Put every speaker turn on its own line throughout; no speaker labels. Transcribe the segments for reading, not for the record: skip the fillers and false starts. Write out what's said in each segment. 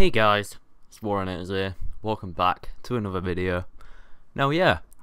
Hey guys, it's Warrenaterz here. Welcome back to another video. Now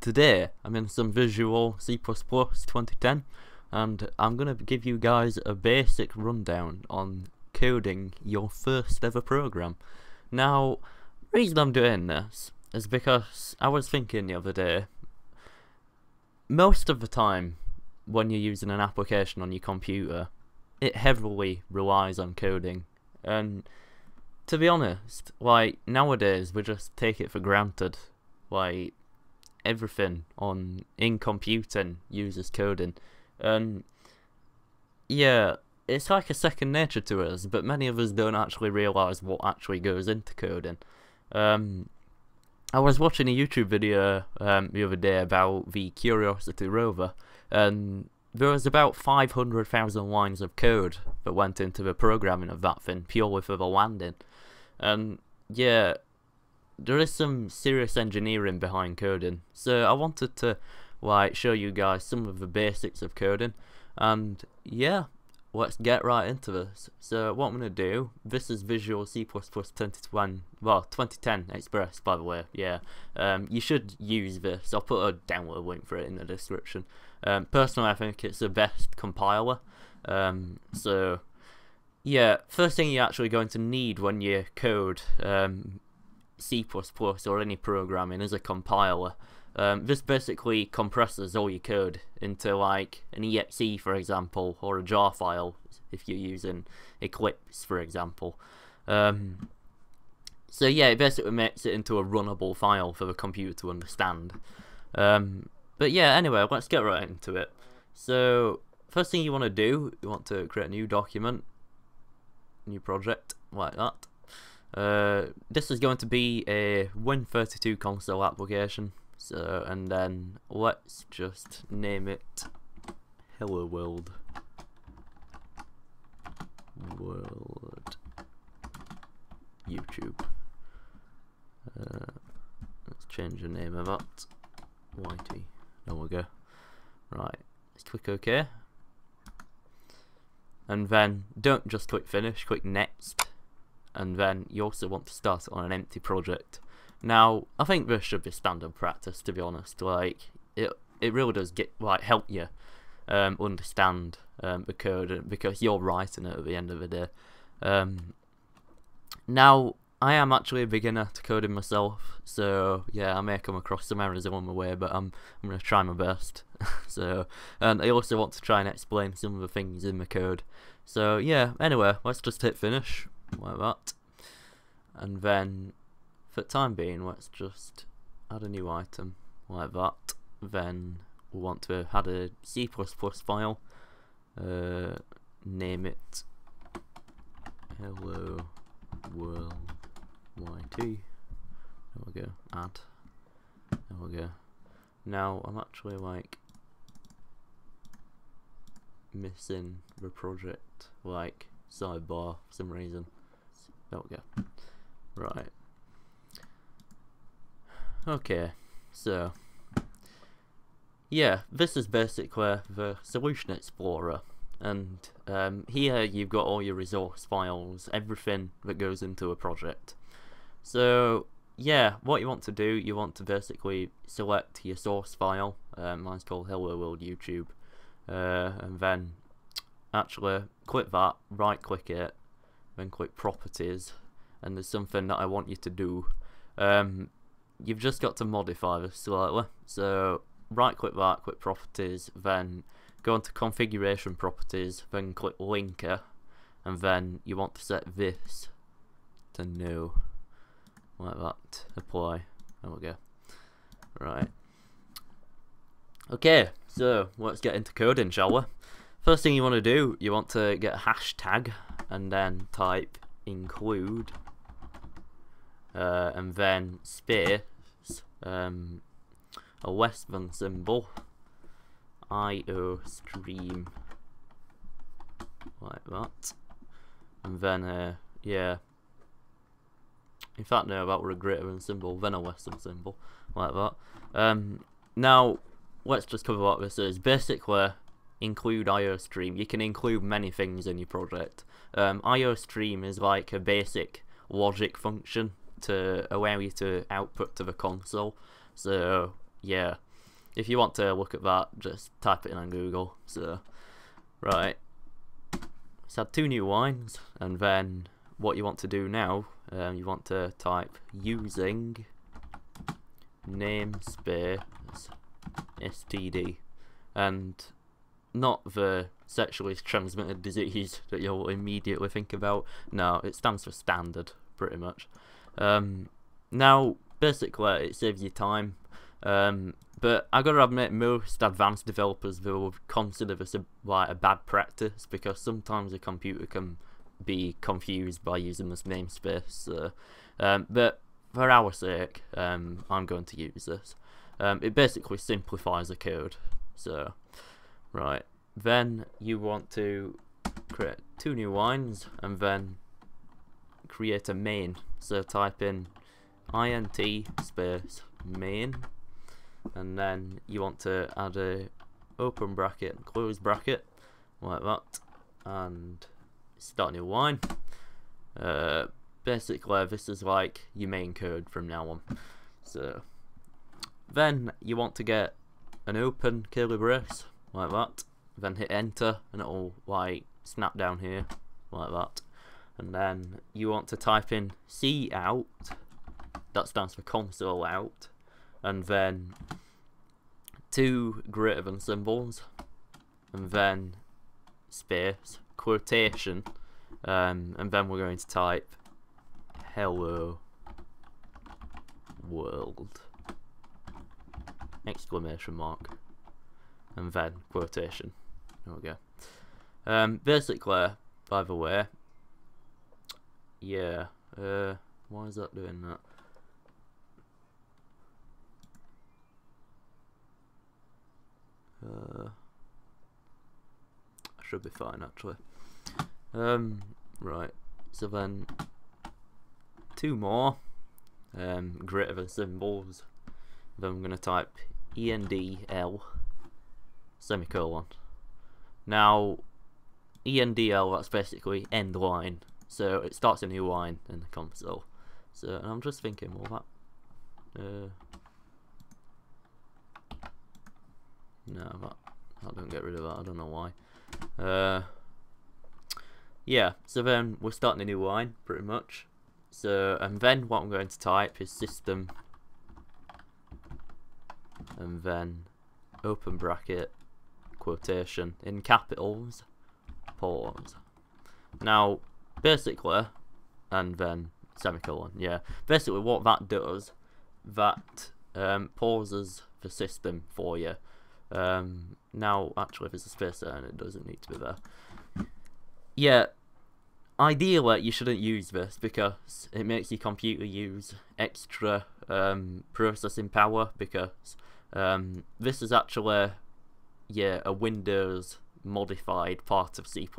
today I'm in some Visual C++ 2010 and I'm going to give you guys a basic rundown on coding your first ever program. Now, the reason I'm doing this is because I was thinking the other day, most of the time when you're using an application on your computer, it heavily relies on coding, and to be honest, like, nowadays we just take it for granted. Like, everything in computing uses coding, and yeah, it's like a second nature to us, but many of us don't actually realise what actually goes into coding. I was watching a YouTube video the other day about the Curiosity rover, and there was about 500,000 lines of code that went into the programming of that thing purely for the landing. And yeah, there is some serious engineering behind coding, so I wanted to show you guys some of the basics of coding, and yeah, let's get right into this. So what I'm going to do, this is Visual C++ 2010 Express, by the way. Yeah, you should use this. I'll put a download link for it in the description. Personally, I think it's the best compiler. So yeah, first thing you're actually going to need when you code C++ or any programming is a compiler. This basically compresses all your code into like an exe, for example, or a jar file if you're using Eclipse, for example. So yeah, it basically makes it into a runnable file for the computer to understand. But yeah, anyway, let's get right into it. So first thing you want to do, you want to create a new document, new project, like that. This is going to be a Win32 console application. So, and then let's just name it Hello World. YouTube. Let's change the name of that. YT. There we go. Right. Let's click OK. And then don't just click finish, click next. And then you also want to start on an empty project. Now, I think this should be standard practice, to be honest. Like, it really does help you understand the code, because you're writing it at the end of the day. Now, I am actually a beginner to coding myself, so yeah, I may come across some errors along the way, but I'm going to try my best. So, and I also want to try and explain some of the things in the code. So yeah, anyway, let's just hit finish, like that. And then, for the time being, let's just add a new item, like that. Then we want to add a C++ file, name it Hello World YT. There we go, add. There we go. Now I'm actually missing the project sidebar for some reason. There we go. Right. Okay, so yeah, this is basically the Solution Explorer, and here you've got all your resource files, everything that goes into a project. So yeah, what you want to do, you want to basically select your source file. Mine's called Hello World YouTube, and then actually click that, right click it, then click Properties, and there's something that I want you to do. You've just got to modify this slightly. So right click that, click Properties, then go into Configuration Properties, then click Linker, and then you want to set this to No, like that. Apply. There we go. Right. Okay, so let's get into coding, shall we? First thing you want to do, you want to get a hashtag and then type include, and then space, a less than symbol, IO stream, like that. And then yeah, in fact no, that were a greater than symbol, then a less than symbol, like that. Now let's just cover what this is. Basically, include IO stream. You can include many things in your project. IO stream is like a basic logic function to allow you to output to the console. So yeah, if you want to look at that, just type it in on Google. So right, let's add 2 new lines, and then what you want to do now, you want to type using namespace std, and not the sexually transmitted disease that you'll immediately think about. No, it stands for standard, pretty much. Now, basically, it saves you time, but I gotta admit, most advanced developers will consider this like a bad practice, because sometimes a computer can be confused by using this namespace. So, but for our sake, I'm going to use this. It basically simplifies the code. So, right, then you want to create 2 new lines, and then create a main. So type in int space main, and then you want to add a open bracket and close bracket like that, and start a new line. Basically, this is like your main code from now on. So then you want to get an open curly brace like that, then hit enter, and it'll like snap down here like that. And then you want to type in cout, that stands for console out, and then 2 greater than symbols, and then space, quotation, and then we're going to type hello world, exclamation mark, and then quotation. There we go. Basically, by the way, yeah, why is that doing that? I should be fine actually. Right, so then 2 more greater than symbols. Then I'm going to type endl semicolon. Now endl, that's basically end line, so it starts a new line in the console. So, and I'm just thinking, well, no, that don't get rid of that, I don't know why. Yeah, so then we're starting a new line, pretty much. So, and then what I'm going to type is system, and then open bracket, quotation, in capitals, pause. Now, basically, and then semicolon, yeah. Basically what that does, that pauses the system for you. Now, actually, if there's a space there, and it doesn't need to be there. Yeah, ideally you shouldn't use this, because it makes your computer use extra processing power, because this is actually, yeah, a Windows modified part of C++.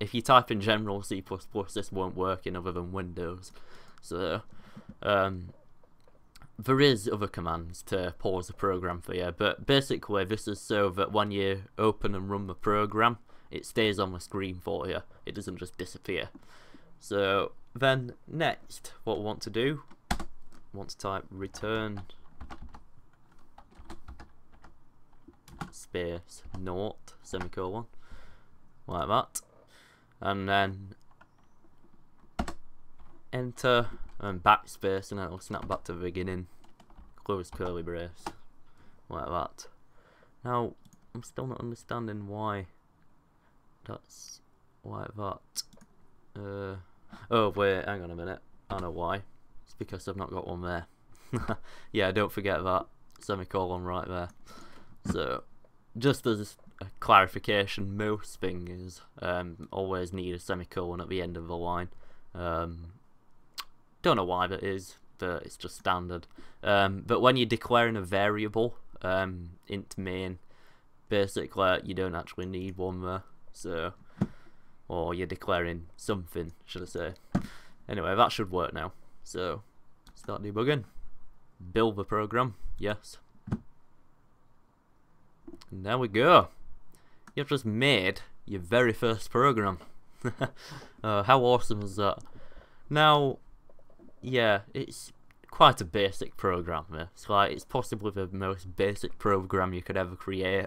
If you type in general C++, this won't work in other than Windows. So there is other commands to pause the program for you, but basically this is so that when you open and run the program, it stays on the screen for you. It doesn't just disappear. So then next, what we want to do, we want to type return space naught semicolon like that, and then enter and backspace, and then it'll snap back to the beginning, close curly brace like that. Now I'm still not understanding why that's like that. Oh wait, hang on a minute, I know why. It's because I've not got one there. Yeah, don't forget that semicolon right there. So just as a clarification, most things always need a semicolon at the end of the line. Don't know why that is, but it's just standard. But when you're declaring a variable, int main, basically you don't actually need one there. So, or you're declaring something, should I say. Anyway, that should work now. So, start debugging. Build the program, yes. And there we go. You've just made your very first program. How awesome is that? Now, yeah, it's quite a basic program. It's like, it's possibly the most basic program you could ever create.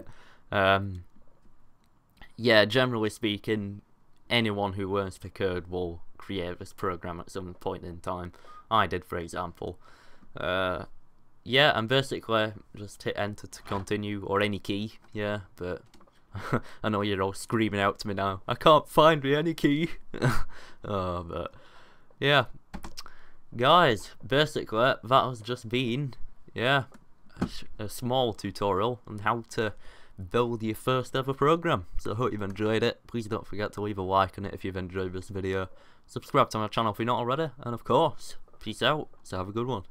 Yeah, generally speaking, anyone who learns the code will create this program at some point in time. I did, for example. Yeah, and basically just hit enter to continue, or any key. Yeah, but I know you're all screaming out to me now, I can't find any key. Oh, but yeah, guys, basically that has just been, yeah, a small tutorial on how to build your first ever program. So I hope you've enjoyed it. Please don't forget to leave a like on it if you've enjoyed this video. Subscribe to my channel if you're not already, and of course, peace out. So have a good one.